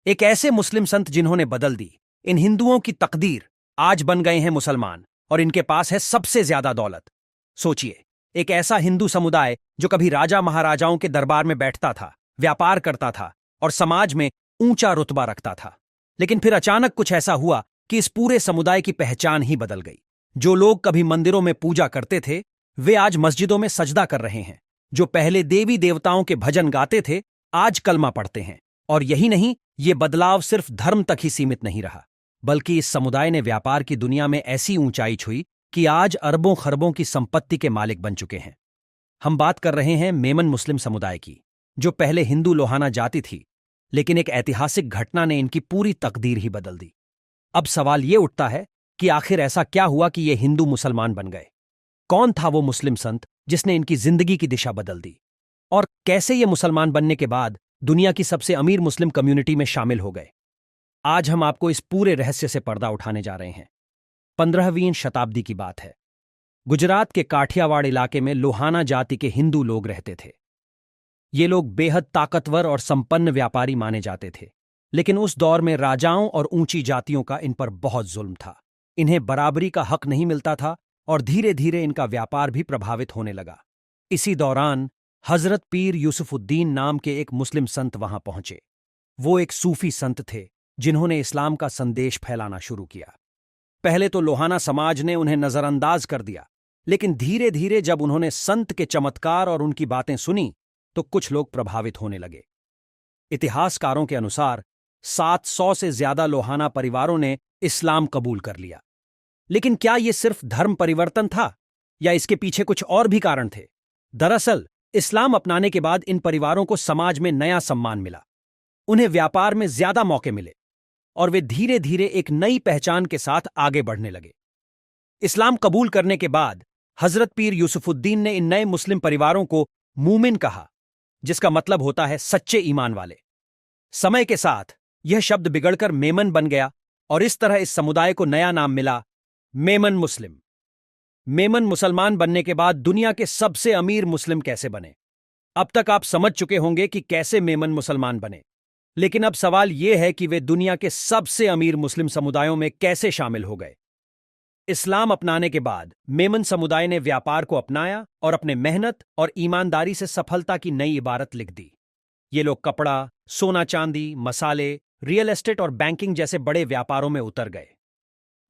एक ऐसे मुस्लिम संत जिन्होंने बदल दी इन हिंदुओं की तकदीर, आज बन गए हैं मुसलमान और इनके पास है सबसे ज्यादा दौलत। सोचिए, एक ऐसा हिंदू समुदाय जो कभी राजा महाराजाओं के दरबार में बैठता था, व्यापार करता था और समाज में ऊंचा रुतबा रखता था। लेकिन फिर अचानक कुछ ऐसा हुआ कि इस पूरे समुदाय की पहचान ही बदल गई। जो लोग कभी मंदिरों में पूजा करते थे, वे आज मस्जिदों में सजदा कर रहे हैं। जो पहले देवी देवताओं के भजन गाते थे, आज कलमा पढ़ते हैं। और यही नहीं, ये बदलाव सिर्फ धर्म तक ही सीमित नहीं रहा, बल्कि इस समुदाय ने व्यापार की दुनिया में ऐसी ऊंचाई छुई कि आज अरबों खरबों की संपत्ति के मालिक बन चुके हैं। हम बात कर रहे हैं मेमन मुस्लिम समुदाय की, जो पहले हिंदू लोहाना जाति थी, लेकिन एक ऐतिहासिक घटना ने इनकी पूरी तकदीर ही बदल दी। अब सवाल ये उठता है कि आखिर ऐसा क्या हुआ कि ये हिंदू मुसलमान बन गए? कौन था वो मुस्लिम संत जिसने इनकी जिंदगी की दिशा बदल दी? और कैसे ये मुसलमान बनने के बाद दुनिया की सबसे अमीर मुस्लिम कम्युनिटी में शामिल हो गए? आज हम आपको इस पूरे रहस्य से पर्दा उठाने जा रहे हैं। 15वीं शताब्दी की बात है। गुजरात के काठियावाड़ इलाके में लोहाना जाति के हिंदू लोग रहते थे। ये लोग बेहद ताकतवर और संपन्न व्यापारी माने जाते थे, लेकिन उस दौर में राजाओं और ऊंची जातियों का इन पर बहुत जुल्म था। इन्हें बराबरी का हक नहीं मिलता था और धीरे धीरे इनका व्यापार भी प्रभावित होने लगा। इसी दौरान हजरत पीर यूसुफुद्दीन नाम के एक मुस्लिम संत वहां पहुंचे। वो एक सूफी संत थे जिन्होंने इस्लाम का संदेश फैलाना शुरू किया। पहले तो लोहाना समाज ने उन्हें नजरअंदाज कर दिया, लेकिन धीरे धीरे जब उन्होंने संत के चमत्कार और उनकी बातें सुनी, तो कुछ लोग प्रभावित होने लगे। इतिहासकारों के अनुसार 700 से ज्यादा लोहाना परिवारों ने इस्लाम कबूल कर लिया। लेकिन क्या यह सिर्फ धर्म परिवर्तन था या इसके पीछे कुछ और भी कारण थे? दरअसल इस्लाम अपनाने के बाद इन परिवारों को समाज में नया सम्मान मिला, उन्हें व्यापार में ज्यादा मौके मिले और वे धीरे धीरे एक नई पहचान के साथ आगे बढ़ने लगे। इस्लाम कबूल करने के बाद हजरत पीर यूसुफुद्दीन ने इन नए मुस्लिम परिवारों को मूमिन कहा, जिसका मतलब होता है सच्चे ईमान वाले। समय के साथ यह शब्द बिगड़कर मेमन बन गया और इस तरह इस समुदाय को नया नाम मिला, मेमन मुस्लिम। मेमन मुसलमान बनने के बाद दुनिया के सबसे अमीर मुस्लिम कैसे बने? अब तक आप समझ चुके होंगे कि कैसे मेमन मुसलमान बने, लेकिन अब सवाल यह है कि वे दुनिया के सबसे अमीर मुस्लिम समुदायों में कैसे शामिल हो गए। इस्लाम अपनाने के बाद मेमन समुदाय ने व्यापार को अपनाया और अपने मेहनत और ईमानदारी से सफलता की नई इबारत लिख दी। ये लोग कपड़ा, सोना चांदी, मसाले, रियल एस्टेट और बैंकिंग जैसे बड़े व्यापारों में उतर गए।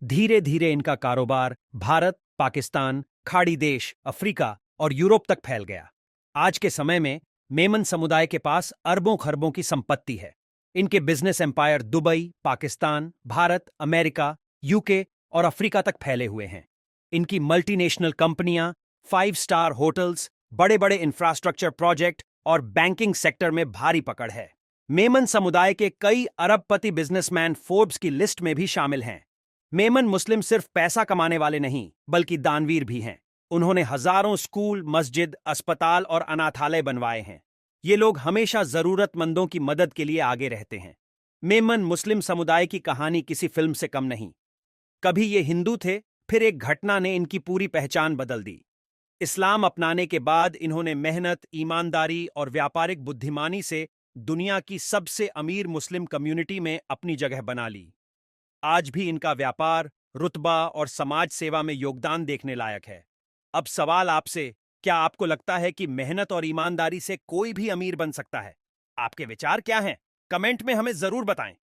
धीरे धीरे इनका कारोबार भारत, पाकिस्तान, खाड़ी देश, अफ्रीका और यूरोप तक फैल गया। आज के समय में मेमन समुदाय के पास अरबों खरबों की संपत्ति है। इनके business empire Dubai, Pakistan, Bharat, America, UK और अफ्रीका तक फैले हुए हैं। इनकी मल्टीनेशनल कंपनियां, 5 स्टार होटल्स, बड़े बड़े इंफ्रास्ट्रक्चर प्रोजेक्ट और बैंकिंग सेक्टर में भारी पकड़ है। मेमन समुदाय के कई अरबपति बिजनेसमैन फोर्ब्स की लिस्ट में भी शामिल हैं। मेमन मुस्लिम सिर्फ पैसा कमाने वाले नहीं, बल्कि दानवीर भी हैं। उन्होंने हजारों स्कूल, मस्जिद, अस्पताल और अनाथालय बनवाए हैं। ये लोग हमेशा जरूरतमंदों की मदद के लिए आगे रहते हैं। मेमन मुस्लिम समुदाय की कहानी किसी फिल्म से कम नहीं। कभी ये हिंदू थे, फिर एक घटना ने इनकी पूरी पहचान बदल दी। इस्लाम अपनाने के बाद इन्होंने मेहनत, ईमानदारी और व्यापारिक बुद्धिमानी से दुनिया की सबसे अमीर मुस्लिम कम्युनिटी में अपनी जगह बना ली। आज भी इनका व्यापार, रुतबा और समाज सेवा में योगदान देखने लायक है। अब सवाल आपसे, क्या आपको लगता है कि मेहनत और ईमानदारी से कोई भी अमीर बन सकता है? आपके विचार क्या हैं? कमेंट में हमें जरूर बताएं।